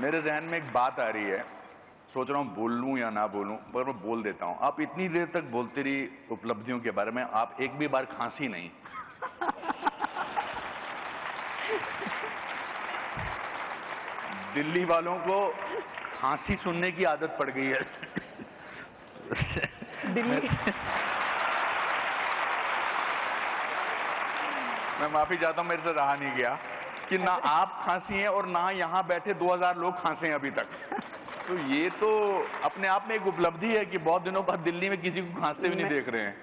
मेरे जहन में एक बात आ रही है, सोच रहा हूं बोलूं या ना बोलूं, पर मैं बोल देता हूं। आप इतनी देर तक बोलती रही उपलब्धियों के बारे में, आप एक भी बार खांसी नहीं। दिल्ली वालों को खांसी सुनने की आदत पड़ गई है। दिल्ली मैं माफी चाहता हूं, मेरे से रहा नहीं गया कि ना आप खांसी हैं और ना यहां बैठे 2000 लोग खांसे हैं अभी तक। तो ये तो अपने आप में एक उपलब्धि है कि बहुत दिनों बाद दिल्ली में किसी को खांसते भी नहीं देख रहे हैं।